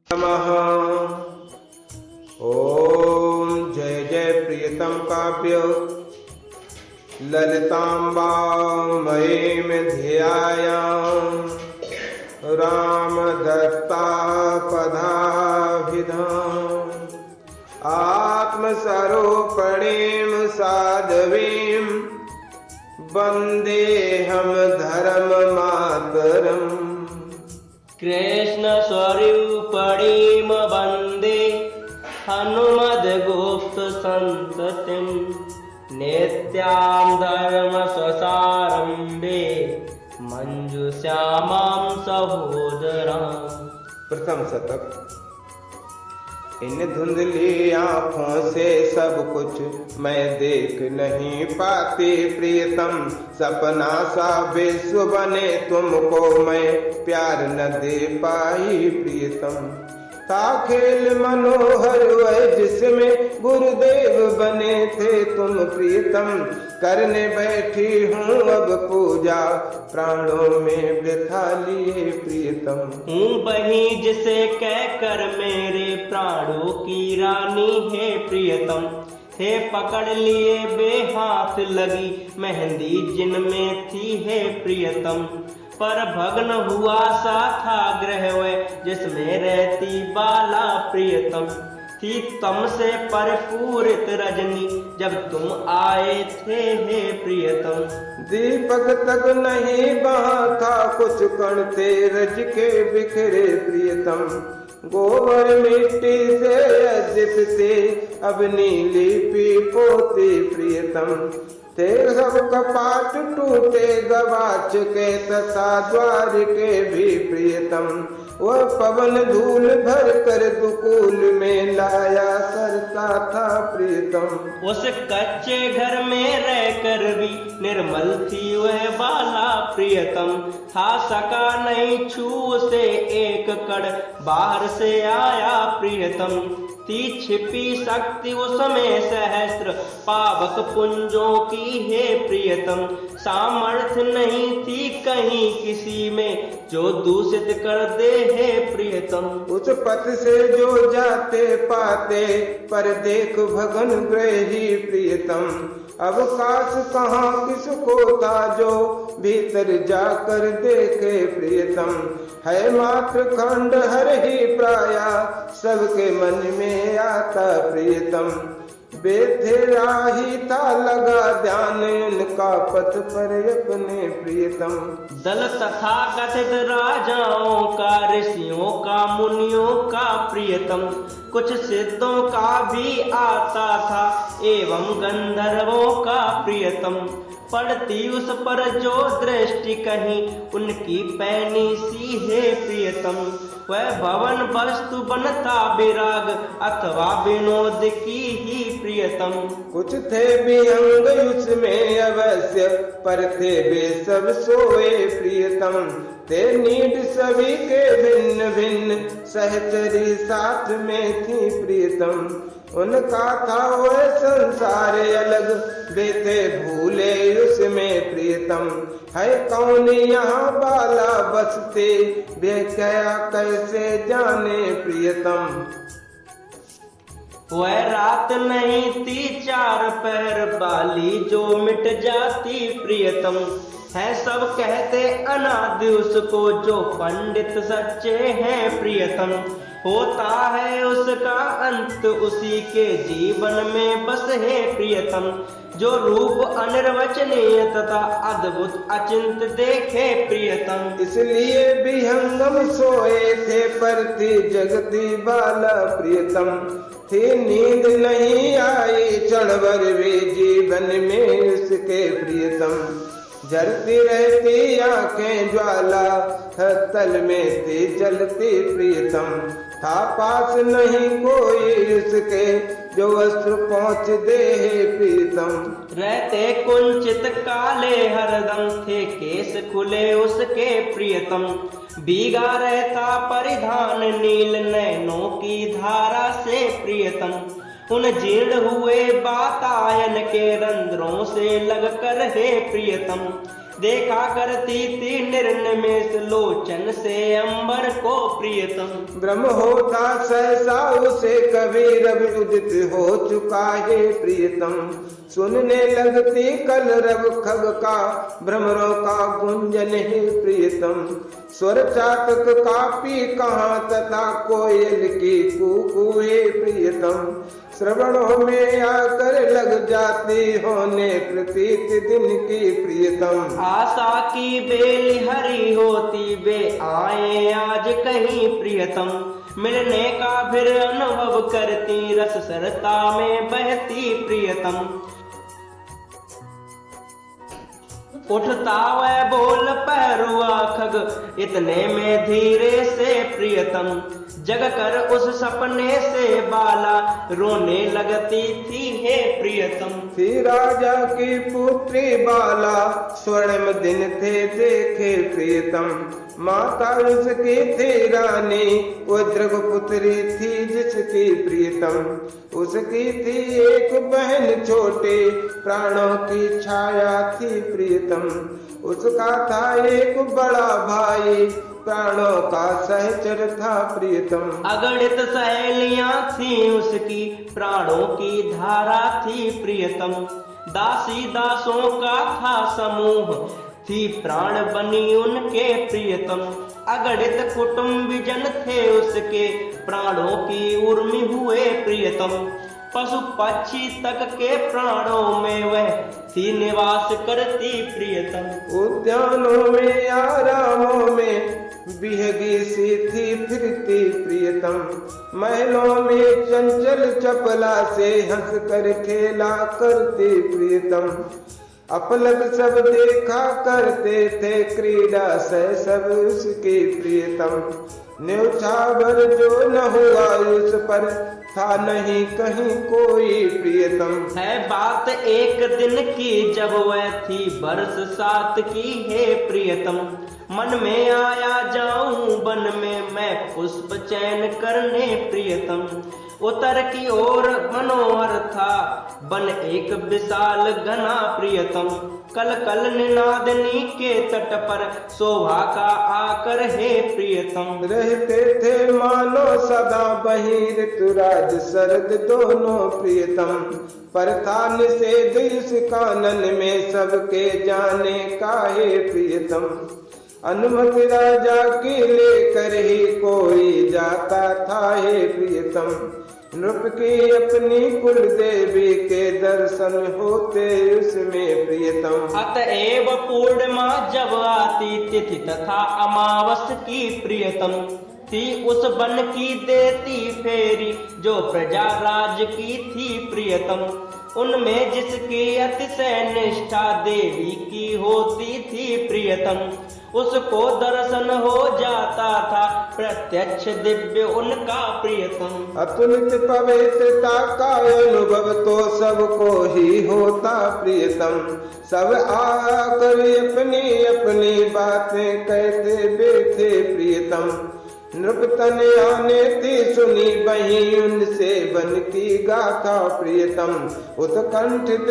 नमः। ओम जय जय प्रियतम काव्य ललितांबा मयीम ध्यायाम राम दत्ता पदाभिधाम आत्मस्वरूपिणीं साध्वीं वन्देऽहं धर्म मातरम्। कृष्ण स्वरूपिणीं वन्दे हनुमद्गुप्त सन्ततिं नित्यां धर्म स्वसारम्भे मंजुश्यामां सहोदरां। प्रथम शतक। इन धुंधली आँखों से सब कुछ मैं देख नहीं पाती प्रियतम, सपना सा विश्व बने तुमको मैं प्यार न दे पाई प्रियतम। था खेल मनोहर वह जिसमें गुरुदेव बने थे तुम प्रियतम, करने बैठी हूँ अब पूजा प्राणों में व्यथा लिए प्रियतम। हूँ वही जिसे कह कर मेरे प्राणों की रानी है प्रियतम, थे पकड़ लिए बेहाथ लगी मेहंदी जिनमें थी है प्रियतम। पर भग्न हुआ सा था ग्रह वह जिसमें रहती बाला प्रियतम, थी तम से परिपूरित रजनी जब तुम आए थे हे प्रियतम। दीपक तक नहीं बहा था कुछ कण तेरज के बिखरे प्रियतम, गोबर मिट्टी से अजिपते अब नीली पी पोती प्रियतम। थे सब कपाट टूटे गवाच के तथा द्वार के भी प्रियतम, वह पवन धूल भर कर दुकूल में लाया करता था प्रियतम। उस कच्चे घर में रहकर भी निर्मल थी वह बाला प्रियतम, था सका नहीं छू से एक कण बाहर से आया प्रियतम। थी छिपी शक्ति उसमें सहस्त्र पावक पुंजों की है प्रियतम, सामर्थ्य नहीं थी कहीं किसी में जो दूषित कर दे है प्रियतम। उस पथ से जो जाते पाते पर देख भगन ग्रही प्रियतम, अब काश कहाँ किसको था जो भीतर जाकर देखे प्रियतम। है मात्र खंड हर ही प्राया सबके मन में आता प्रियतम, बेथेरा ही था लगा ध्यान उनका पथ पर अपने प्रियतम। दल तथा कथित राजाओं का ऋषियों का मुनियों का प्रियतम, कुछ सिद्धों का भी आता था एवं गंधर्वों का प्रियतम। पड़ती उस पर जो दृष्टि कहीं उनकी पैनी सी है प्रियतम, वह भवन वस्तु बनता विराग अथवा विनोद की ही प्रियतम। कुछ थे विहंग उसमें अवश्य पर थे वे सब सोए प्रियतम, थे नीड सभी के भिन्न भिन्न सहचरी साथ में थी प्रियतम। उनका था वह संसार अलग वे थे भूले उसमें प्रियतम, है कौन यहाँ बाला बसते वे क्या कैसे जाने प्रियतम। वह रात नहीं थी चार पहर बाली जो मिट जाती प्रियतम, है सब कहते अनादि उसको जो पंडित सच्चे हैं प्रियतम। होता है उसका अंत उसी के जीवन में बस है प्रियतम, जो रूप अनिर्वचनीय तथा अद्भुत अचिंत देखे प्रियतम। इसलिए भी हंगम सोए थे पर थी जगती बाला प्रियतम, थी नींद नहीं आई क्षणभर भी जीवन में उसके प्रियतम। जलती रहती आंखें ज्वाला तल में थी जलती प्रियतम, था पास नहीं कोई उसके जो वस्त्र पहुँच दे प्रीतम। रहते कुंचित काले हरदम थे केस खुले उसके प्रियतम, भीगा रहता परिधान नील नैनों की धारा से प्रियतम। उन जीर्ण हुए वातायन के रंध्रों से लगकर हे प्रियतम, देखा करती थी निर्निमेष लोचन से अंबर को प्रियतम। ब्रह्म होता सहसा उसे कभी रवि उदित हो चुका है प्रियतम। सुनने लगती कल रव खग का भ्रमरों का गुंजन है प्रियतम। स्वर चातक कापी कहाँ तथा कोयल की कूकू है प्रियतम। श्रवणों में आकर लग जाती होने प्रतीत दिन की प्रियतम। आशा की बेल हरी होती वे आए आज कहीं प्रियतम। मिलने का फिर अनुभव करती रस सरता में बहती प्रियतम। उठता वह बोल पहरुआ खग इतने में धीरे से प्रियतम। जग कर उस सपने से बाला रोने लगती थी हे प्रियतम। थी राजा की पुत्री बाला स्वर्णिम दिन थे देखे प्रियतम। माता उसकी थी रानी वो द्रग पुत्री थी जिसकी प्रियतम। उसकी थी एक बहन छोटे प्राणों की छाया थी प्रियतम। उसका था एक बड़ा भाई प्राणों का सहचर था प्रियतम। अगणित सहेलियां थी उसकी प्राणों की धारा थी प्रियतम। दासी दासों का था समूह थी प्राण बनी उनके प्रियतम। अगणित कुटुंबीजन थे उसके प्राणों की उर्मी हुए प्रियतम। पशु पक्षी तक के प्राणों में वह थी निवास करती प्रियतम। उद्यानों में आरामों में बिहगी सी थी फिरती प्रियतम। महलों में चंचल चपला से हंस कर खेला करती प्रियतम। अपलक सब देखा करते थे क्रीड़ा से सब उसकी प्रियतम। न्यौछावर जो न हुआ उस पर था नहीं कहीं कोई प्रियतम। है बात एक दिन की जब वह थी बरस 7 की हे प्रियतम। मन में आया जाऊं वन में मैं पुष्प चयन करने प्रियतम। उत्तर की ओर मनोहर था वन एक विशाल घना प्रियतम। कल कल निनादनी के तट पर शोभा का आकर हे प्रियतम। रहते थे मानो सदा वहीं ऋतुराज शरद दोनों प्रियतम। पर था निषेध इस कानन में सबके जाने का हे प्रियतम। अनुमति राजा की लेकर ही कोई जाता था हे प्रियतम। नृप की अपनी कुल देवी के दर्शन होते उसमें प्रियतम। अतएव पूर्णिमा जब आती तिथि तथा अमावस की प्रियतम थी उस वन की देती फेरी जो प्रजा राज की थी प्रियतम। उनमें जिसकी अतिशय निष्ठा देवी की होती थी प्रियतम। उसको दर्शन हो जाता था प्रत्यक्ष दिव्य उनका प्रियतम। अतुलित पवित्रता का अनुभव तो सबको ही होता प्रियतम। सब आकर अपनी अपनी बातें कहते बैठे प्रियतम। नृपतन आने थी सुनी वहीं उनसे बन की गाथा प्रियतम। उत्कंठित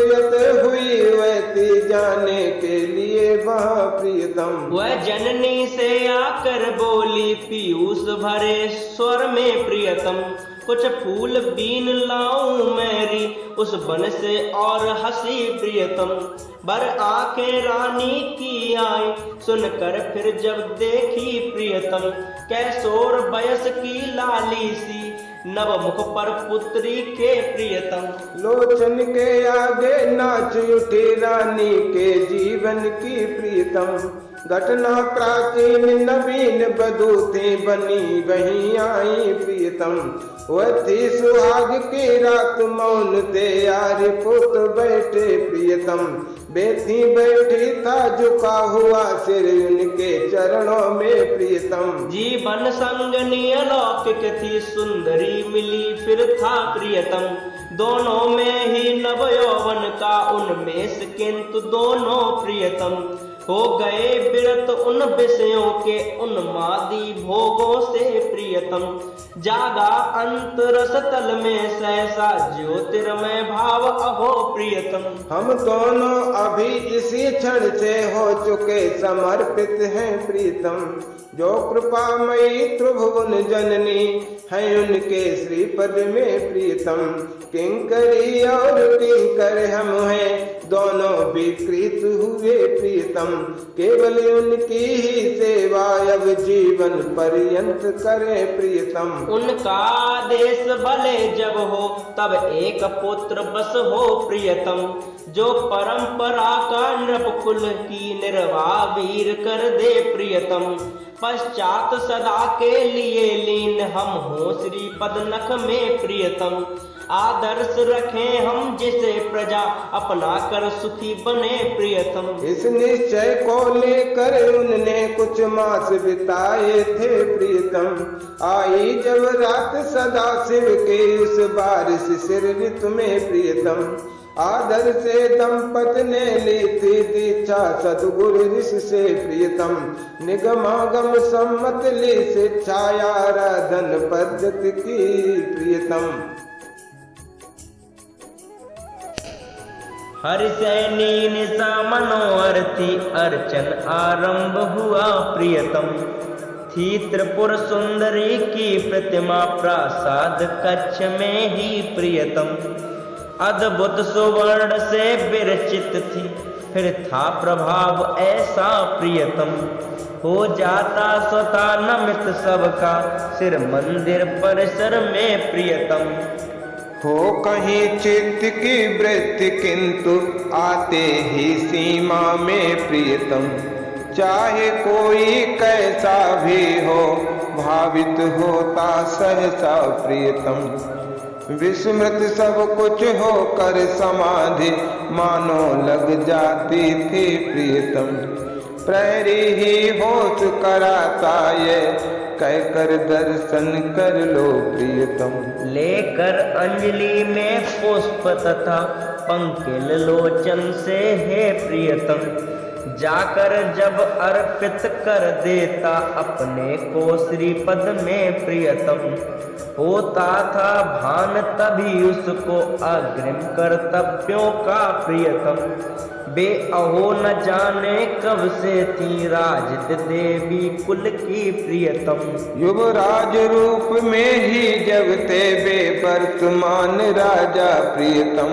हुई वह थी जाने के लिए वहाँ प्रियतम। वह जननी से आकर बोली पीयूष भरे स्वर में प्रियतम। कुछ फूल बीन लाऊं मेरी उस वन से और हंसी प्रियतम। बर आंखें रानी की आई सुनकर फिर जब देखी प्रियतम। कैशोर बयस की लाली सी नव मुख पर पुत्री के प्रियतम। लोचन के आगे नाच उठी रानी के जीवन की प्रियतम। घटना प्राचीन नवीन बधू थी बनी वहीं आई प्रियतम। वह थी सुहाग की रात मौन थे यार पुत बैठे प्रियतम। बेथी बैठी था झुका हुआ सिर उनके चरणों में प्रियतम। जीवन संगनी अलौकिक थी सुंदरी मिली फिर था प्रियतम। दोनों में ही नव यौवन का उन्मेष किंतु दोनों प्रियतम। हो गए विरत उन विषयों के उन्मादी भोगों से प्रियतम। जागा अंत रस तल में सहसा ज्योतिर्मय भाव अहो प्रियतम। हम दोनों अभी इसी क्षण से हो चुके समर्पित हैं प्रियतम। जो कृपामयी त्रिभुवन जननी है उनके श्रीपद में प्रियतम। किंकरी और किंकर हम हैं दोनों विकृत हुए प्रियतम। केवल उनकी ही सेवा अब जीवन पर्यंत करें प्रियतम। उनका आदेश भले जब हो तब एक पुत्र बस हो प्रियतम। जो परंपरा का नृपकुल की निर्वाह वीर कर दे प्रियतम। पश्चात सदा के लिए लीन हम हो श्रीपद नख में प्रियतम। आदर्श रखें हम जिसे प्रजा अपना कर सुखी बने प्रियतम। इस निश्चय को लेकर उनने कुछ मास बिताए थे प्रियतम। आई जब रात सदा शिव के उस बारिश सिर ऋतु में प्रियतम। आदर से दंपत ने ली थी दीक्षा सदगुरु ऋषि से प्रियतम। निगमागम सम्मत ली शिक्षा आराधन पद्धति की प्रियतम। हरिसैनी निशा मनोअर्थी अर्चन आरंभ हुआ प्रियतम। थी त्रिपुर सुंदरी की प्रतिमा प्रासाद कक्ष में ही प्रियतम। अद्भुत सुवर्ण से विरचित थी फिर था प्रभाव ऐसा प्रियतम। हो जाता स्वतः नमित सबका सिर मंदिर परिसर में प्रियतम। हो कहीं चित्त की वृत्ति किंतु आते ही सीमा में प्रियतम। चाहे कोई कैसा भी हो भावित होता सहसा प्रियतम। विस्मृत सब कुछ होकर समाधि मानो लग जाती थी प्रियतम। प्रहरी ही होश कराता ये कहकर दर्शन कर लो प्रियतम। लेकर अंजलि में पुष्प तथा पंकिल लोचन से हे प्रियतम। जाकर जब अर्पित कर देता अपने को श्रीपद में प्रियतम। होता था भान तभी उसको अग्रिम कर्तव्यों का प्रियतम। बे अहो न जाने कब से थी राजित देवी कुल की प्रियतम। युवराज रूप में ही जब थे वे वर्तमान राजा प्रियतम।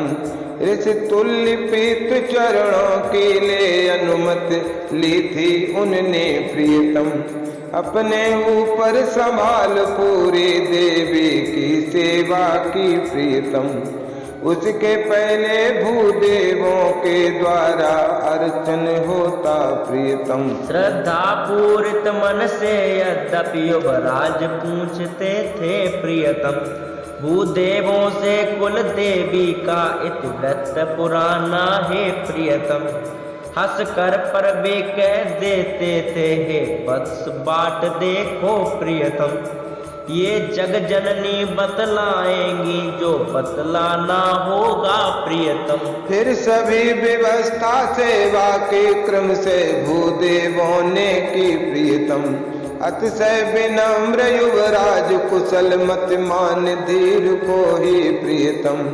ऋषि तुल्य पीत चरणों के लिए अनुमति ली थी उनने प्रियतम। अपने ऊपर संभाल पूरी देवी की सेवा की प्रियतम। उसके पहले भूदेवों के द्वारा अर्चन होता प्रियतम। श्रद्धा पूरित मन से यद्यपि युवराज पूछते थे प्रियतम। भूदेवों से कुल देवी का इतिवृत्त पुराना है प्रियतम। हंस कर पर वे कह देते थे हे वत्स बाट देखो प्रियतम। ये जग जननी बतलाएंगी जो बतलाना होगा प्रियतम। फिर सभी व्यवस्था सेवा के क्रम से भूदेवों ने की प्रियतम। अतिशय विनम्र युवराज कुशल मत मान धीर को ही प्रियतम।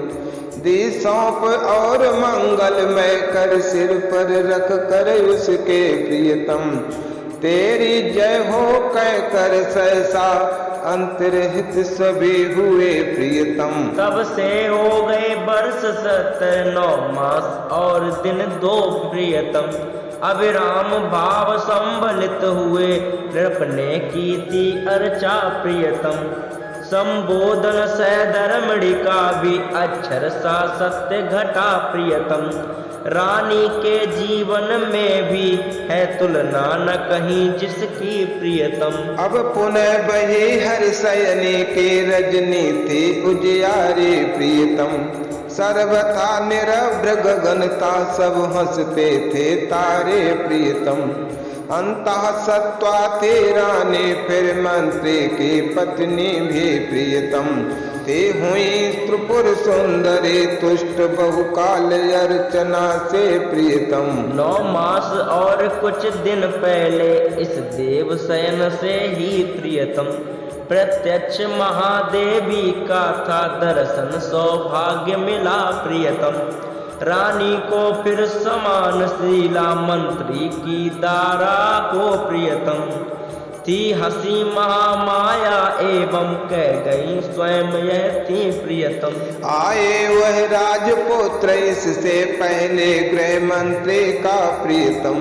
दी सौंप और मंगलमय कर सिर पर रख कर उसके प्रियतम। तेरी जय हो कह कर सहसा अंतर्हित सभी हुए प्रियतम। तब से हो गए वर्ष 9 मास और दिन 2 प्रियतम। अविराम भाव संभलित हुए नृप ने की थी अर्चा प्रियतम। संबोधन सधर्मणि का भी अक्षर सा सत्य घटा प्रियतम। रानी के जीवन में भी है तुलना न कहीं जिसकी प्रियतम। अब पुनः बही हरिशयनी की रजनी थी उजियारी प्रियतम। सर्वथा निरभ्र गगनता सब हंसते थे तारे प्रियतम। अंतः सत्वा थी रानी, फिर मंत्री की पत्नी भी प्रियतम थी। हुई त्रिपुर सुंदरी, तुष्ट बहुकाल अर्चना से प्रियतम। 9 मास और कुछ दिन पहले इस देव शयन से ही प्रियतम प्रत्यक्ष महादेवी का था दर्शन, सौभाग्य मिला प्रियतम। रानी को फिर समान शीला, मंत्री की दारा को प्रियतम थी। हंसी महामाया एवं कह गई स्वयं यह थी प्रियतम। आए वह राजपुत्र इससे पहले गृह मंत्री का प्रियतम।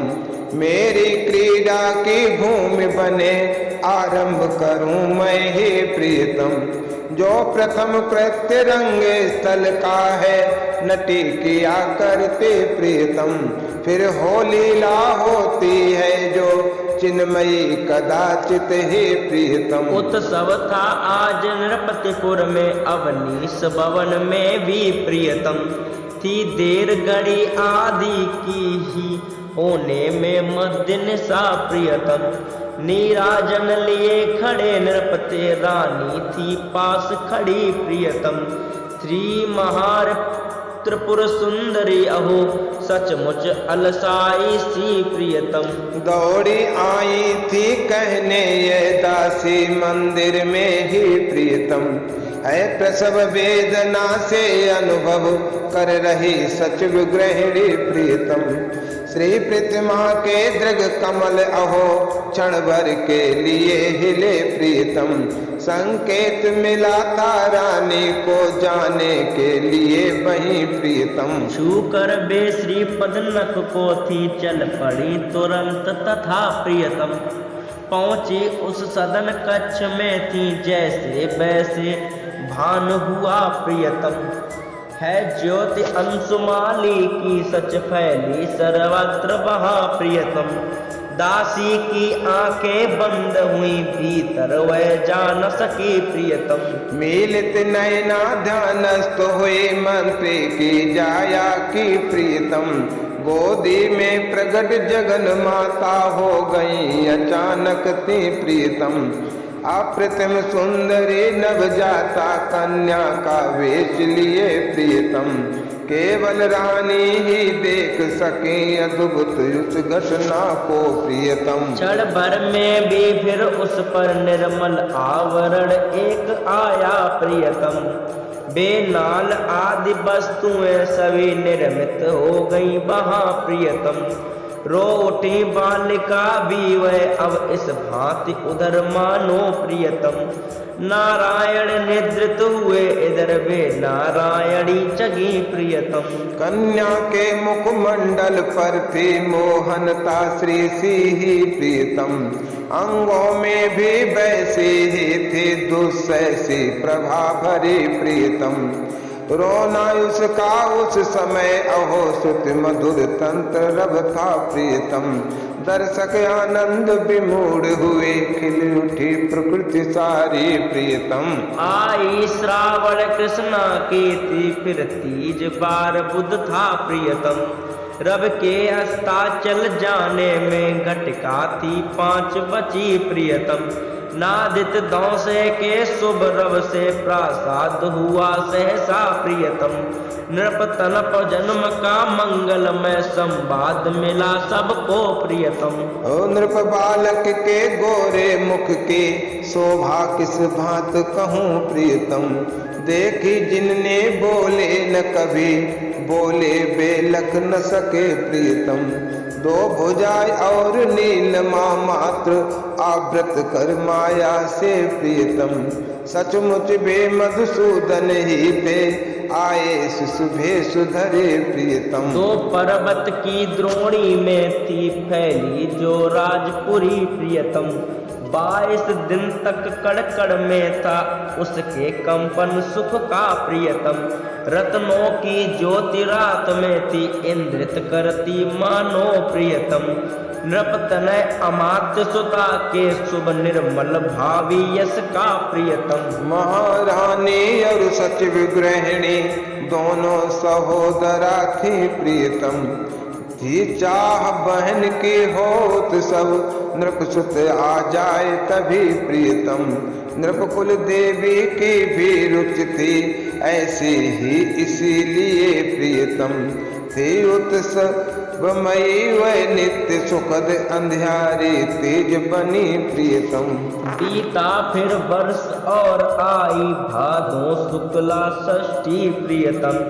मेरी क्रीड़ा की भूमि बने, आरंभ करूं मैं ही प्रियतम। जो प्रथम कृत्य रंग स्थल का है, नटी किया करते प्रियतम। फिर हो लीला होती है जो चिन्मयी कदाचित ही प्रियतम। उत्सव था आज नृपतिपुर में, अवनीश भवन में भी प्रियतम थी। देर घड़ी आदि की ही होने में मध्य निशा प्रियतम। नीराजन लिए खड़े नृपति, रानी थी पास खड़ी प्रियतम। श्री महार त्रिपुर सुंदरी, अहो सचमुच अलसाई सी प्रियतम। दौड़ी आई थी कहने ये दासी, मंदिर में ही प्रियतम है। प्रसव वेदना से अनुभव कर रही सचिव गृहिणी प्रियतम। श्री प्रतिमा के दृग कमल, अहो क्षण भर के लिए हिले प्रियतम। संकेत मिला था रानी को, जाने के लिए वहीं प्रियतम। छूकर बे श्री पदनक को थी चल पड़ी तुरंत तथा प्रियतम। पहुंची उस सदन कक्ष में थी, जैसे वैसे भान हुआ प्रियतम। है ज्योति अंशुमाली की सच फैली सर्वत्र वहाँ प्रियतम। दासी की आंखें बंद हुई, भीतर वह जा न सकी प्रियतम। मिलित नैना ध्यानस्थ हुई, मंत्री की जाया की प्रियतम। गोदी में प्रगट जगन माता हो गई अचानक थी प्रियतम। अप्रतिम सुंदरी नवजाता कन्या का वेश लिए प्रियतम। केवल रानी ही देख सके अद्भुत उस घटना को प्रियतम। क्षण भर में भी फिर उस पर निर्मल आवरण एक आया प्रियतम। बेनाल आदि वस्तुएं सभी निर्मित हो गई वहाँ प्रियतम। रो उठी बालिका भी वह अब इस भांति उधर मानो प्रियतम। नारायण निद्रित हुए इधर वे नारायणी जगी प्रियतम। कन्या के मुखमंडल पर थी मोहनता श्री सी ही प्रियतम। अंगों में भी वैसे ही थी दुस्सैसी प्रभा भरी प्रियतम। रोना उसका उस समय, अहो श्रुति मधुर तंत्र रव था प्रियतम। दर्शक आनंद विमूढ़ हुए, खिल उठी प्रकृति सारी प्रियतम। आई श्रावण कृष्णा की थी फिर तीज बार बुध था प्रियतम। रव के अस्ताचल जाने में घटिका थी 5 बची प्रियतम। नादित दौसे के शुभ रव से प्रासाद हुआ सहसा प्रियतम। नृपतनप जन्म का मंगलमय संवाद मिला सबको प्रियतम। ओ नृप बालक के गोरे मुख की शोभा किस भांत कहूँ प्रियतम। देखी जिनने बोले न कभी, बोले बेलख न सके प्रियतम। 2 भुजाएं और नीलमा मात्र, आवृत कर माया से प्रियतम। सचमुच बे मधुसूदन ही थे, आए सुशुभे सुधरे प्रियतम। 2 पर्वत की द्रोणी में थी फैली जो राजपुरी प्रियतम। 22 दिन तक कड़कड़ में था उसके कंपन सुख का प्रियतम। रत्नों की ज्योति रात में थी इंद्रित करती मानो प्रियतम। नृपतनय अमात्य सुता के शुभ निर्मल भावी यश का प्रियतम। महारानी और सचिव गृहिणी दोनों सहोदरा थी प्रियतम। ही चाह बहन की होत सब नृपसुत आ जाए तभी प्रियतम। नृपकुल देवी की भी रुचि थी ऐसी ही इसीलिए प्रियतम थी उत्सवमयी वह नित्य सुखद अंधियारी तेज बनी प्रियतम। बीता फिर वर्ष और आई भादों शुक्ला षष्ठी प्रियतम।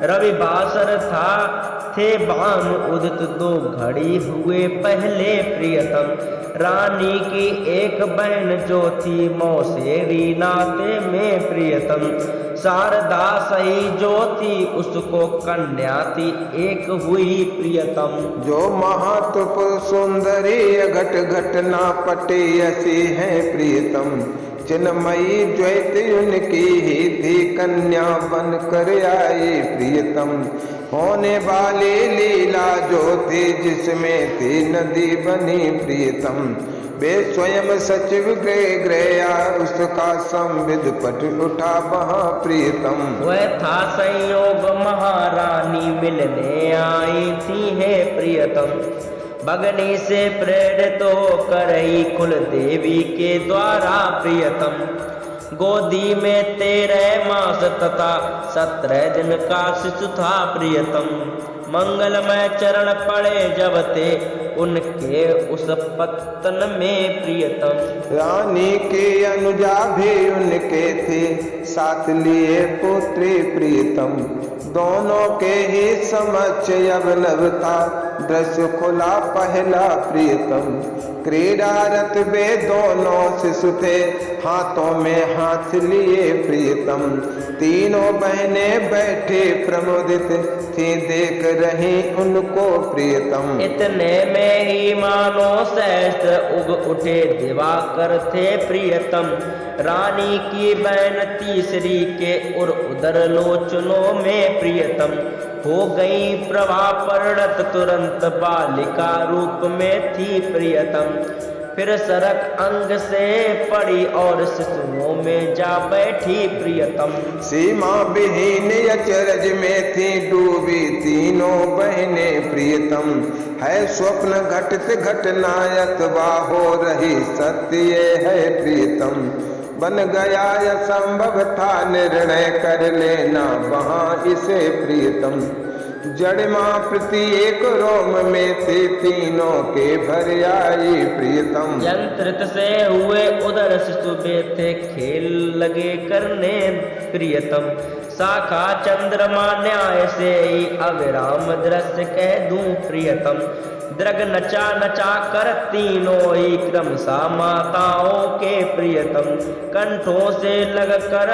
रविवासर था थे बाम उदित 2 घड़ी हुए पहले प्रियतम। रानी की एक बहन जो थी मौसेरी नाते में प्रियतम। शारदा सही जो थी उसको कन्या थी एक हुई प्रियतम। जो महत्व सुंदरी घट घटना पटे ऐसी है प्रियतम। चिन्मयी द्वैत उनकी ही थी कन्या बन कर आई प्रियतम। होने वाली लीला जो थी जिसमें थी नदी बनी प्रियतम। वे स्वयं सचिव गया उसका संविद पट उठा वहाँ प्रियतम। वह था संयोग महारानी मिलने आई थी है प्रियतम। भगनी से प्रेरित होकर ही कुल देवी के द्वारा प्रियतम। गोदी में 13 मास तथा 17 दिन का शिशु था प्रियतम। मंगलमय चरण पड़े जब थे उनके उस पत्तन में प्रियतम। रानी के अनुजा भी उनके थे साथ लिए पुत्री प्रियतम। दोनों के ही समक्ष अवनव था दृश्य खुला पहला प्रियतम। क्रीडारत वे दोनों शिशु थे हाथों में हाथ लिए प्रियतम। तीनों बहनें बैठे प्रमोदित थी देख रही उनको प्रियतम। इतने में ही मानो सहस्त्र उग उठे दिवाकर थे प्रियतम। रानी की बहन तीसरी के उदर लोचनों में प्रियतम। हो गई प्रभा परिणत तुरंत बालिका रूप में थी प्रियतम। फिर सरक अंग से पड़ी और शिशुओं में जा बैठी प्रियतम। सीमा विहीन अचरज में थी डूबी तीनों बहनें प्रियतम। है स्वप्न घटित घटना अथवा हो रही सत्य ये है प्रियतम। बन गया असंभव था निर्णय कर लेना वहाँ इसे प्रियतम। जड़मा प्रत्येक रोम में थे तीनों के भर आई प्रियतम। यंत्रित से हुए उदर शिशु थे खेल लगे करने प्रियतम। शाखा चंद्रमा न्याय से ही अविराम दृश्य कह दूं प्रियतम। द्रग नचा नचा कर तीनों ही क्रमशः माताओं के प्रियतम। कंठों से लग कर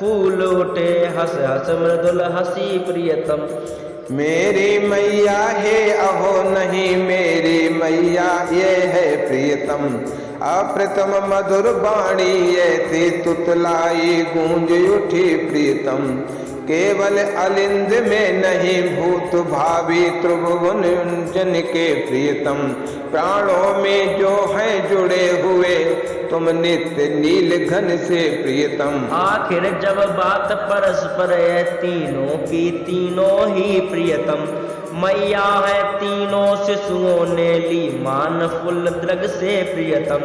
फूल उठे हंस हंस मृदुल हंसी प्रियतम। मेरी मैया है अहो नहीं मेरी मैया ये है प्रियतम। अप्रतम मधुर वाणी ये थी तुतलाई गूंज उठी प्रियतम। केवल अलिंद में नहीं भूत भावी त्रिभुवन जन के प्रियतम। प्राणों में जो है जुड़े हुए तुम नित्य नील घन से प्रियतम। आखिर जब बात परस्पर है तीनों की तीनों ही प्रियतम। मैया है तीनों शिशुओं ने ली मान फुल द्रग से प्रियतम।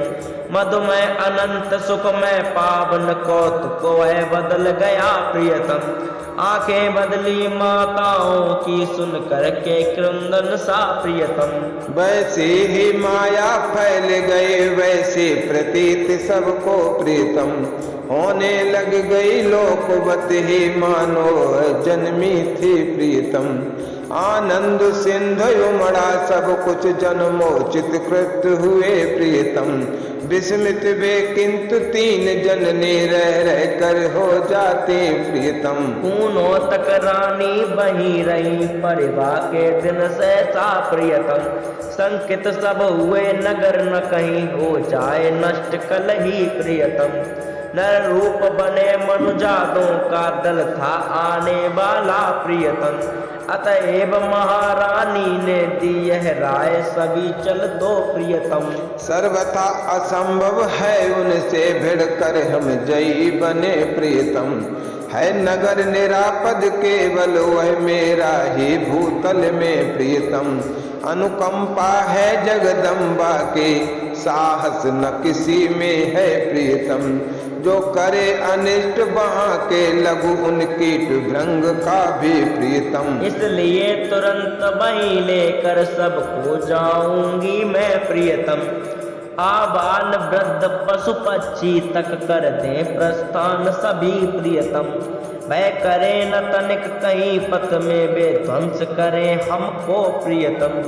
मधुमय अनंत सुखमय पावन कौतुक वह बदल गया प्रियतम। आंखें बदली माताओं की सुन कर के क्रंदन सा प्रियतम। वैसे ही माया फैल गए वैसे प्रतीत सबको प्रियतम। होने लग गई लोकवत ही मानो जन्मी थी प्रियतम। आनंद सिंधु उमड़ा सब कुछ जन्मोचित कृत हुए प्रियतम। विस्मित वे किंतु तीन जननी रह कर हो जाते प्रियतम। पूनों तक रानी बही रही परिवार के दिन सहसा प्रियतम। संकित सब हुए नगर न कहीं हो जाए नष्ट कल ही प्रियतम। नर रूप बने मनुजादों का दल था आने वाला प्रियतम। अतएव महारानी ने दी यह राय सभी चल दो प्रियतम। सर्वथा असंभव है उनसे भिड़कर हम जयी बने प्रियतम। है नगर निरापद केवल वह मेरा ही भूतल में प्रियतम। अनुकंपा है जगदम्बा के साहस न किसी में है प्रियतम। जो करे अनिष्ट वहाँ के लघु उन कीट भृंग का भी प्रियतम। इसलिए तुरंत वहीं लेकर सबको जाऊंगी मैं प्रियतम। आबाल वृद्ध पशु पक्षी तक कर दे प्रस्थान सभी प्रियतम। वह करे न तनिक कहीं पथ में वे ध्वंस करें हमको प्रियतम।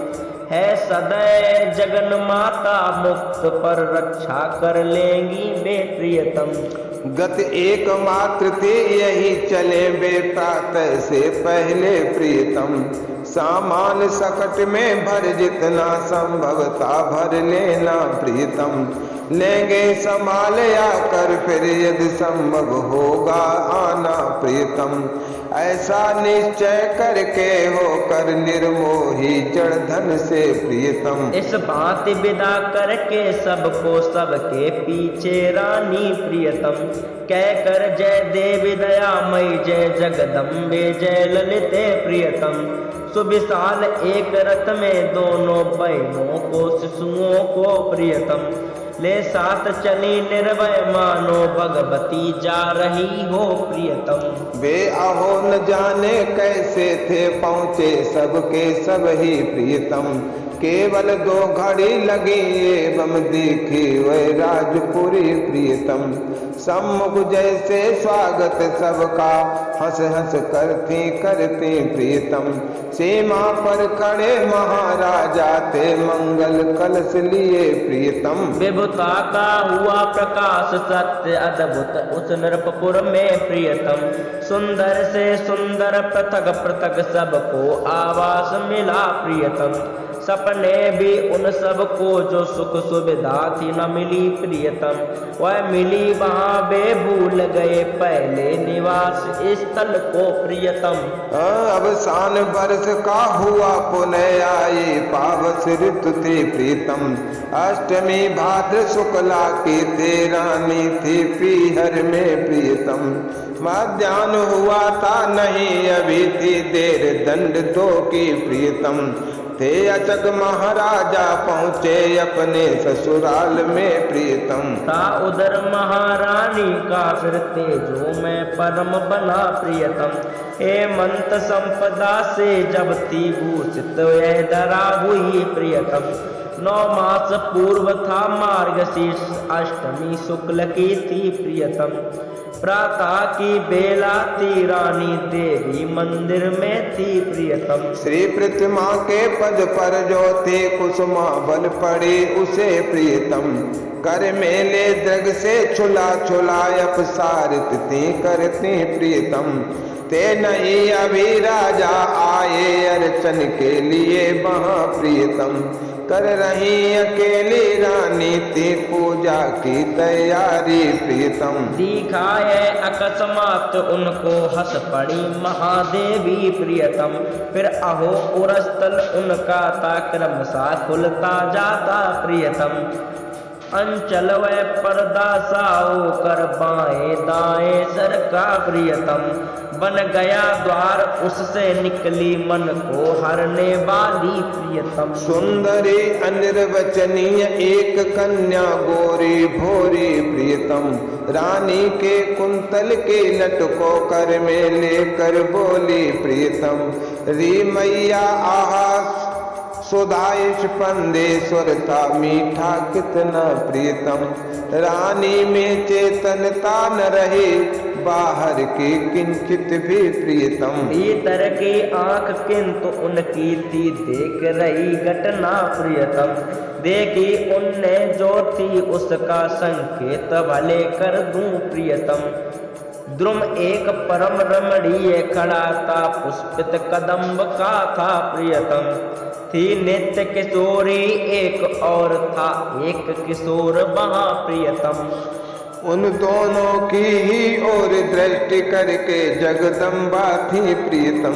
है सदैव जगन माता मुक्त पर रक्षा कर लेंगी वे प्रियतम। गत एकमात्र थे यही चले वे प्रातः से पहले प्रियतम। सामान सकट में भर जितना संभव था भर लेना प्रियतम। लेंगे संभाल आकर फिर यदि संभव होगा आना प्रियतम। ऐसा निश्चय करके होकर निर्मोही जड़ धन से प्रियतम। इस बात विदा करके सबको सबके पीछे रानी प्रियतम। कह कर जय देवी दयामयी जय जगदम्बे जय ललिते प्रियतम। सुविशाल एक रथ में दोनों बहनों को शिशुओं को प्रियतम। ले साथ चली निर्भय मानो भगवती जा रही हो प्रियतम। वे अहो न जाने कैसे थे पहुँचे सबके सब ही प्रियतम। केवल 2 घड़ी लगी एवं देखी वह राजपुरी प्रियतम। सम्मुख जैसे स्वागत सबका हंस हंस करती प्रियतम। सीमा पर खड़े महाराजा थे मंगल कलश लिए प्रियतम। विभुता का हुआ प्रकाश सत्य अद्भुत उस नृपपुर में प्रियतम। सुंदर से सुंदर पृथक पृथक सबको आवास मिला प्रियतम। सपने भी उन सब को जो सुख सुविधा थी न मिली प्रियतम। वह मिली वहाँ वे भूल गए पहले निवास स्थल को प्रियतम। अवसान वर्ष का हुआ पुनः आई पावस ऋतु थे प्रियतम। अष्टमी भाद्र शुक्ला की थे रानी थी पीहर में प्रियतम। मध्याह्न हुआ था नहीं अभी थी देर दंड 2 की प्रियतम। थे अचक महाराजा पहुँचे अपने ससुराल में प्रियतम। था उधर महारानी का फिर तेजो में परम बना प्रियतम। हेमंत संपदा से जब थी भूषित यह धरा हुई प्रियतम। 9 मास पूर्व था मार्गशीर्ष अष्टमी शुक्ल की थी प्रियतम। प्रातः की बेला थी रानी देवी मंदिर में थी प्रियतम। श्री प्रतिमा के पद पर जो थे कुसुमा बल पड़ी उसे प्रियतम। कर मेले दृग से छुला छुला अपसारित थी करती प्रियतम। ते नहीं अभी राजा आए अर्चन के लिए वहाँ प्रियतम। कर रही अकेली रानी थी पूजा की तैयारी प्रियतम। दिखाए अकस्मात उनको हंस पड़ी महादेवी प्रियतम। फिर अहो उरस्थल उनका ता क्रमशः खुलता जाता प्रियतम। अंचल वह पर्दा साओ कर बाएं दाएं सरका प्रियतम। बन गया द्वार उससे निकली मन को हरने वाली प्रियतम। सुंदरी अनिर्वचनीय एक कन्या गोरी भोरी प्रियतम। रानी के कुंतल के लट को कर में लेकर बोली प्रियतम। री मैया आहा सुधाइश पंदेश्वर था मीठा कितना प्रियतम। रानी में चेतनता न रही बाहर की किंचित भी प्रियतम। भीतर की आंख किंतु उनकी थी देख रही घटना प्रियतम। देखी उनने जो थी उसका संकेत भले कर दूं प्रियतम। द्रुम एक परम रमणीय खड़ा था पुष्पित कदम्ब का था प्रियतम। थी नित्य किशोरी एक और था एक किशोर वहाँ प्रियतम। उन दोनों की ही ओर दृष्टि करके जगदम्बा थी प्रियतम।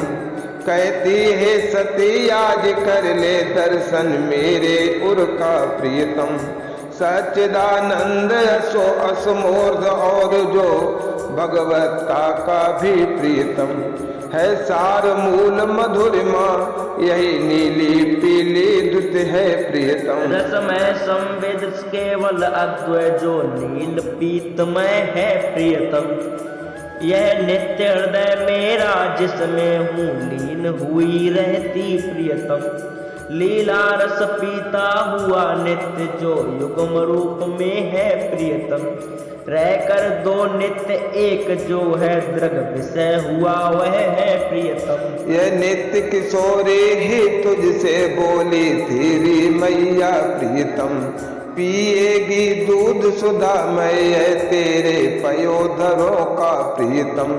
कहती है सती आज कर ले दर्शन मेरे उर का प्रियतम। सच्चिदानंद असो असमूर्ध और जो भगवत्ता का भी प्रियतम है। सार मूल मधुरिमा यही नीली पीली दुत है प्रियतम। रसमय संवेद केवल अद्वय जो नील पीतमय है प्रियतम। यह नित्य हृदय मेरा जिसमें हूँ लीन हुई रहती प्रियतम। लीला रस पीता हुआ नित्य जो युग्म रूप में है प्रियतम। रहकर दो नित्य एक जो है दृग विषय हुआ वह है प्रियतम। यह नित्य किशोरी ही तुझसे बोली तेरी मैया प्रियतम। पिएगी दूध सुधा मैं तेरे पयोधरों का प्रियतम।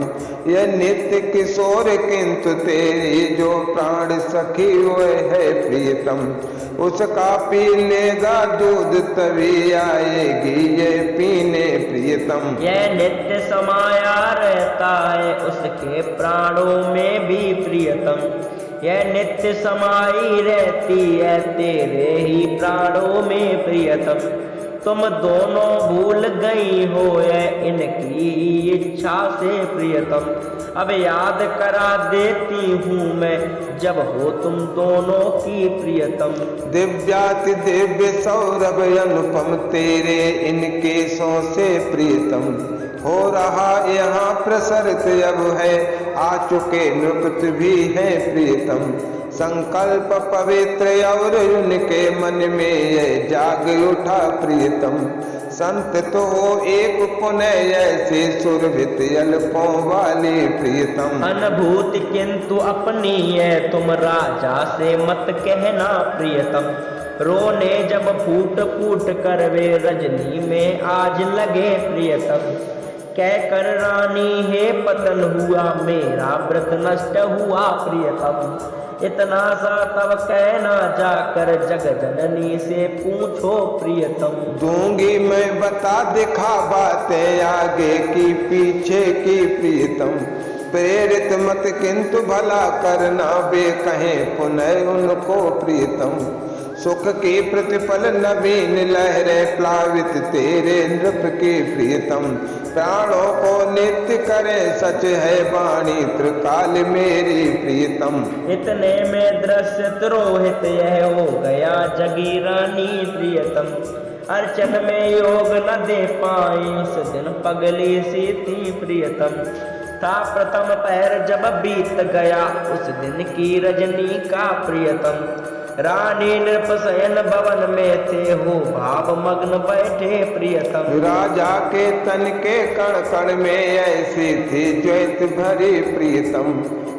यह नित्य किशोर किंतु तेरी जो प्राण सखी वह है प्रियतम। उसका पी लेगा दूध तभी आएगी ये पीने प्रियतम। यह नित्य समाया रहता है उसके प्राणों में भी प्रियतम। यह नित्य समाई रहती है तेरे ही प्राणों में प्रियतम। तुम दोनों भूल गई हो यह इनकी इच्छा से प्रियतम। अब याद करा देती हूँ मैं जब हो तुम दोनों की प्रियतम। दिव्याति दिव्य सौरभ अनुपम तेरे इनके सौ से प्रियतम। हो रहा यहाँ प्रसरित अब है आ चुके नृपत भी है प्रियतम। संकल्प पवित्र और उनके मन में यह जाग उठा प्रियतम। संत तो एक पुनः ऐसे सुरभित अल्पों वाली प्रियतम। अनुभूति किंतु अपनी है तुम राजा से मत कहना प्रियतम। रोने जब फूट फूट कर वे रजनी में आज लगे प्रियतम। कह कर रानी हे पतन हुआ मेरा व्रत नष्ट हुआ प्रियतम। इतना सा तब कहना जाकर जग जननी से पूछो प्रियतम। दूंगी मैं बता दिखा बातें आगे की पीछे की प्रियतम। प्रेरित मत किंतु भला करना बे कहें पुनः उनको प्रियतम। सुख की प्रतिपल नवीन लहरें प्लावित तेरे नृप की प्रियतम। प्राणों को नित्य करे सच है वाणी त्रिकाल मेरी प्रियतम। इतने में दृश्य तिरोहित यह हो गया जगी रानी प्रियतम। अर्चन में योग न दे पाई उस दिन पगली सी थी प्रियतम। था प्रथम पहर जब बीत गया उस दिन की रजनी का प्रियतम। रानी नृपशयन भवन में थे हो भाव मग्न बैठे प्रियतम। राजा के तन के कण कण में ऐसी थी ज्योत भरी प्रियतम।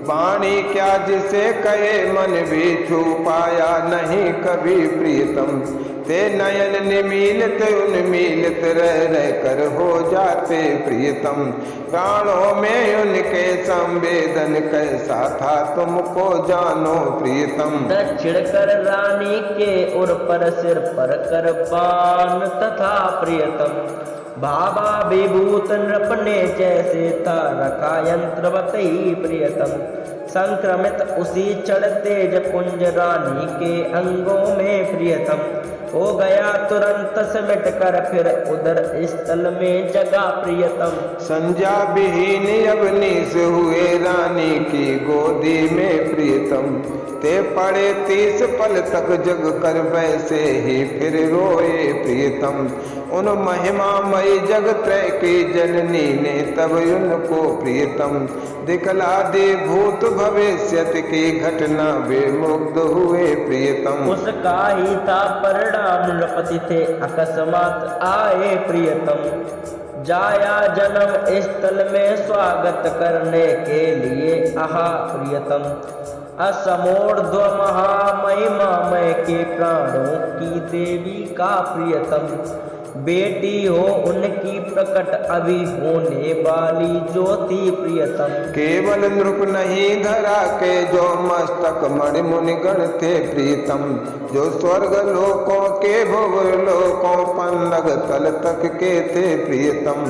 वाणी क्या जिसे कहे मन भी छू पाया नहीं कभी प्रियतम। ते नयन निमीलित उन्मीलित रह कर हो जाते प्रियतम। प्राणों में उनके संवेदन कैसा था तुमको जानो प्रियतम। दक्षिण कर रानी के उर पर सिर पर कर बाण तथा प्रियतम। भाभा विभूत नृप ने जैसे था रखा यंत्रवत ही प्रियतम। संक्रमित उसी चढ़ तेज पुंज रानी के अंगों में प्रियतम। हो गया तुरंत सिमट कर फिर उधर स्थल में जगा प्रियतम। संज्ञा विहीन अवनीश हुए रानी की गोदी में प्रियतम। ते पड़े 30 पल तक जग कर वैसे ही फिर रोए प्रियतम। उन महिमामयी जग त्रय की जननी ने तब उनको प्रियतम दिखला दे भूत भविष्यत की घटना वे मुग्ध हुए प्रियतम। उसका ही था परिणाम नृपति थे अकस्मात आए प्रियतम। जाया जन्म स्थल में स्वागत करने के लिए आहा प्रियतम। असमोर्ध महामहिमामय के प्राणों की देवी का प्रियतम। बेटी हो उनकी प्रकट अभी होने वाली ज्योति प्रियतम। केवल नृप नहीं धरा के जो मस्तक मणि मुनिगण थे प्रीतम, जो स्वर्ग लोकों के भुवर लोकों पन्नग तल तक के थे प्रियतम।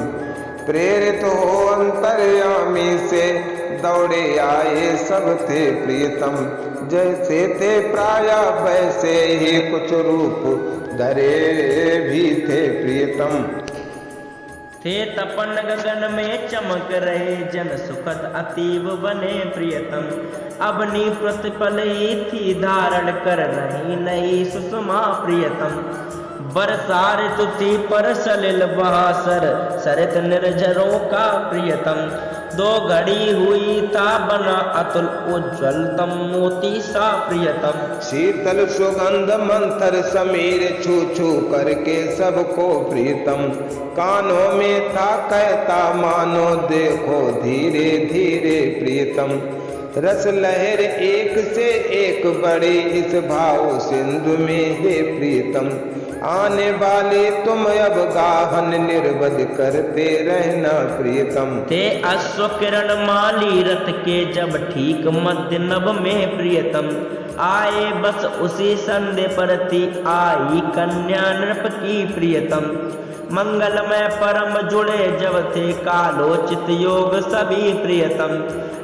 प्रेरित हो अंतर्यामी से दौड़े आए सब थे प्रियतम, जैसे थे प्राय वैसे ही कुछ रूप धरे भी थे प्रियतम। थे तपन गगन में चमक रहे जन सुखद अतीब बने प्रियतम। अपनी प्रतिपल ही थी धारण कर रही नई सुषमा प्रियतम। बरसा ऋतु थी पर सलिल बहासर सरित निर्झरों का प्रियतम। दो घड़ी हुई था बना अतुल उज्ज्वलतम मोती सा प्रियतम। शीतल सुगंध मंथर समीर छू छू करके सबको प्रीतम। कानों में था कहता मानो देखो धीरे धीरे प्रीतम। रस लहर एक से एक बड़ी इस भाव सिंधु में हे प्रीतम। आने वाले तुम अब गाहन निर्वध करते रहना प्रियतम। थे अश्व किरण माली रथ के जब ठीक मध्य नभ में प्रियतम। आए बस उसी संध्या पर थी आई कन्या नृप की प्रियतम। मंगलमय परम जुड़े जब थे कालोचित योग सभी प्रियतम।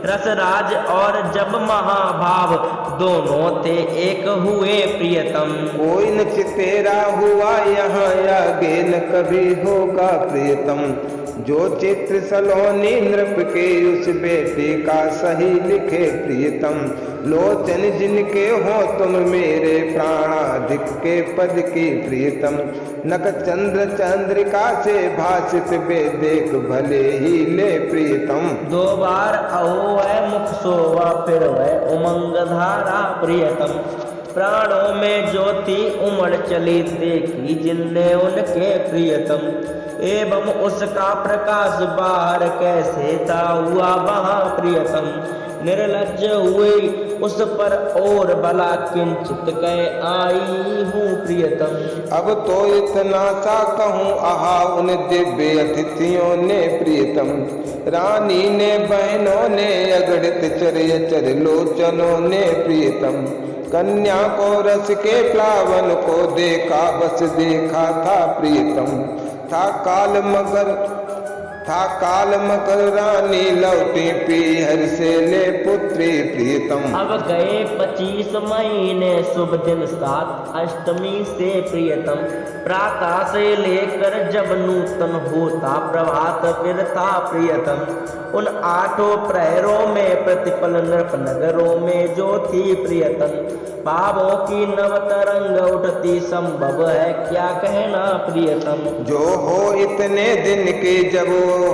रसराज और जब महाभाव दोनों थे एक हुए प्रियतम। कोई न चितेरा हुआ यहाँ आगे न कभी होगा प्रियतम। जो चित्र सलोनी नृप के उस बेटे का सही लिखे प्रियतम। लोचन जिनके हो तुम मेरे प्राणाधिक के पद की प्रियतम। नक चंद्र चंद्रिका से भाषित वे देख भले ही ले प्रियतम। दो बार अहो वह मुख सोवा फिर वह उमंग धारा प्रियतम। प्राणों में ज्योति उमड़ चली देखी जिनने उनके प्रियतम। एवं उसका प्रकाश बाहर कैसे था हुआ वहाँ प्रियतम। निर्लज्ज हुई उस पर और भला किंचित कह आई हूँ प्रियतम। अब तो इतना सा कहूँ आहा उन दिव्य अतिथियों ने प्रियतम। रानी ने बहनों ने अगणित चर लोचनों ने प्रियतम। कन्या को रस के प्लावन को देखा बस देखा था प्रियतम। था काल मकर रानी लौटी पीहर से ले पुत्री प्रियतम। अब गए 25 महीने शुभ दिन 7 अष्टमी से प्रियतम। प्रातः से लेकर जब नूतन होता प्रभात फिर था प्रियतम। उन 8 प्रहरों में प्रतिपल नृप नगरों में जो थी प्रियतम। भावों की नव तरंग उठती संभव है क्या कहना प्रियतम। जो हो इतने दिन की जब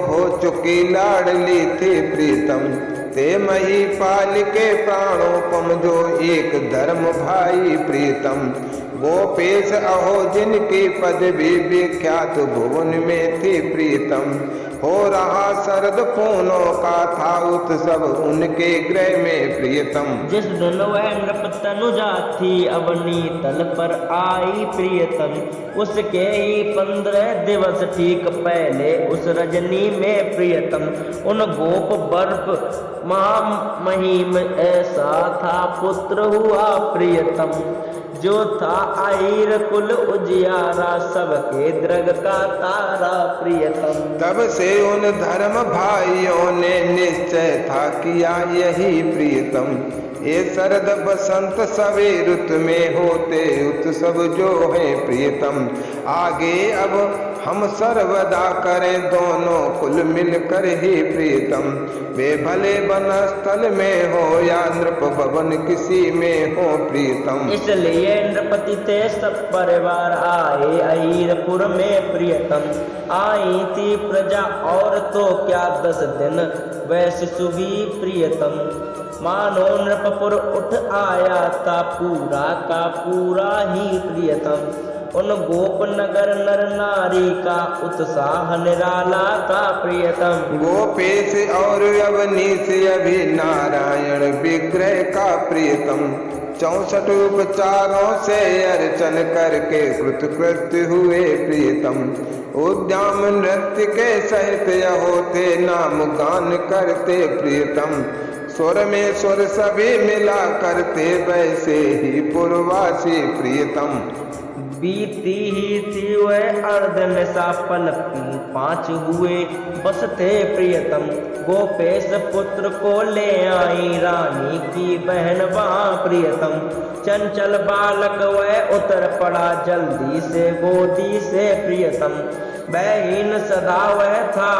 हो चुकी लाडली थी प्रीतम। ते मही पाल के प्राणोपम जो एक धर्म भाई प्रीतम। गोपेश अहो जिनकी पदवी विख्यात भुवन में थी प्रीतम। हो रहा शरद पूनों का था उत्सव उनके गृह में प्रियतम। जिस दिन वह नृप तनुजा थी अवनी तल पर आई प्रियतम। उसके ही 15 दिवस ठीक पहले उस रजनी में प्रियतम। उन गोप बर्फ महामहिम ऐसा था पुत्र हुआ प्रियतम। जो था आईर कुल उजियारा सबके दृग का तारा प्रियतम। तब से उन धर्म भाइयों ने निश्चय था किया यही प्रियतम। ये शरद बसंत सवे ऋतु में होते उत्सव जो है प्रियतम। आगे अब हम सर्वदा करें दोनों कुल मिलकर ही प्रियतम। वे भले वनस्थल में हो या नृप भवन किसी में हो प्रियतम। इसलिए नृपति थे सब परिवार आए अहीरपुर में प्रियतम। आई थी प्रजा और तो क्या 10 दिन वह शिशु भी प्रियतम। मानो नृपपुर उठ आया था पूरा का पूरा ही प्रियतम। उन गोप नगर नर नारी का उत्साह निराला था प्रियतम। गोपेश और अवनीश अभी नारायण विग्रह का प्रियतम 64 उपचारों से अर्चन करके कृतकृत्य हुए प्रियतम। उद्याम नृत्य के सहित होते नाम गान करते प्रियतम। स्वर में स्वर सभी मिला करते वैसे ही पूर्वासी प्रियतम। बीती ही थी वह अर्ध निशा पल 5 हुए बसते प्रियतम। गोपेश पुत्र को ले आई रानी की बहन वहाँ प्रियतम। चंचल बालक वह उतर पड़ा जल्दी से गोदी से प्रियतम। बहन सदा वह था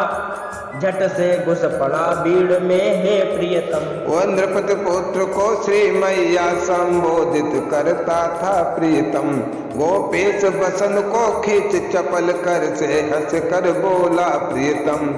झट से घुस पड़ा भीड़ में हे प्रियतम। वह नृपति पुत्र को श्री मैया संबोधित करता था प्रियतम। गोपेश बसन को खींच चपल कर से हंस कर बोला प्रियतम।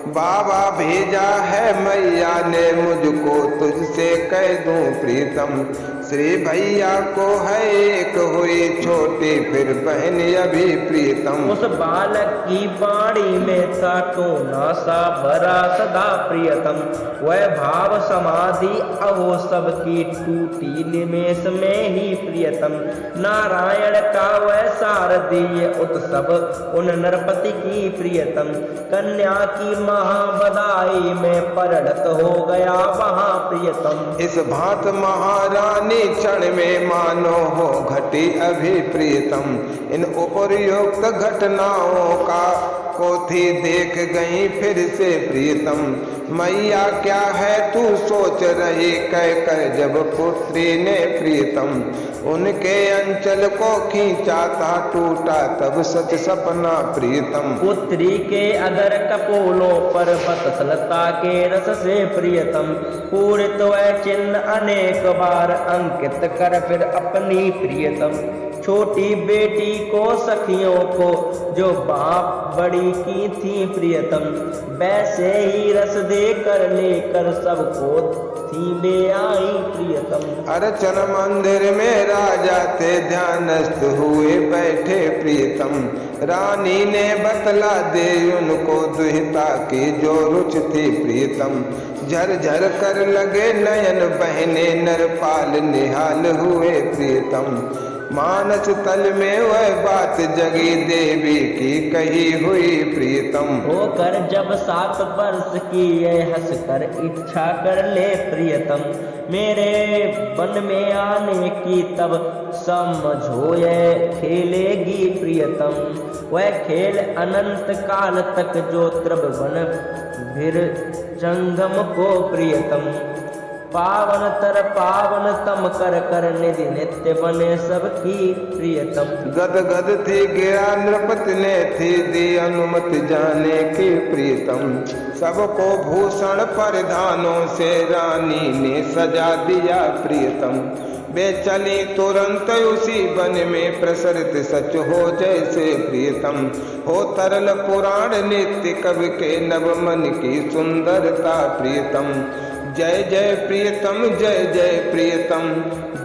बाबा भेजा है मैया ने मुझको तुझसे कह दूं प्रियतम। श्री भैया को है एक हुई छोटी फिर बहन अभी प्रियतम। उस बालक की बाणी में था टोना सा भरा सदा प्रियतम। वह भाव समाधि अहो सबकी टूटी निमेष में ही प्रियतम। नारायण का वह शारदीय उत्सव उन नरपति की प्रियतम। कन्या की महाबदाई में परिणत हो गया वहाँ प्रियतम। इस भांत महारानी क्षण में मानो हो घटी अभी प्रियतम। इन उपर्युक्त घटनाओं का को थी देख गई फिर से प्रियतम। मैया क्या है तू सोच रही कह कर जब पुत्री ने प्रियतम। उनके अंचल को खींचा था टूटा तब सच सपना प्रियतम। पुत्री के अदर कपोलों पर बतसलता के रस से प्रियतम। पूरित वह चिन्ह अनेक बार अंकित कर फिर अपनी प्रियतम। छोटी बेटी को सखियों को जो बाप बड़ी की थी प्रियतम। वैसे ही रस देकर लेकर सबको थी वे आई प्रियतम। अर्चन मंदिर में राजा थे ध्यानस्थ हुए बैठे प्रियतम। रानी ने बतला दे उनको दुहिता की जो रुचि थी प्रियतम। झरझर कर लगे नयन बहने नरपाल निहाल हुए प्रियतम। मानस तल में वह बात जगी देवी की कही हुई प्रियतम। होकर जब 7 वर्ष की यह हंस कर इच्छा कर ले प्रियतम। मेरे वन में आने की तब समझो यह खेलेगी प्रियतम। वह खेल अनंत काल तक जो त्रिभुवन भीर जंगम को प्रियतम। पावन तर पावन तम कर कर निधि नित्य बने सबकी प्रियतम। गद गद थी गिरा नृपति ने थी दी अनुमति जाने की प्रियतम। सबको भूषण परिधानों से रानी ने सजा दिया प्रियतम। वे चली तुरंत उसी वन में प्रसरित सच हो जैसे प्रियतम। हो तरल पुराण नित्य कवि के नव मन की सुंदरता प्रियतम। जय जय प्रियतम जय जय प्रियतम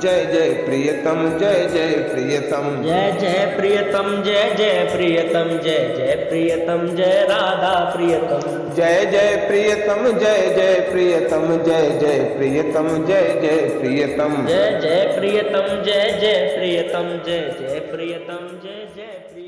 जय जय प्रियतम जय जय प्रियतम जय जय प्रियतम जय जय प्रियतम जय जय प्रियतम जय राधा प्रियतम जय जय प्रियतम जय जय प्रियतम जय जय प्रियतम जय जय प्रियतम जय जय प्रियतम जय जय प्रियतम जय जय प्रियतम जय जय प्रियतम।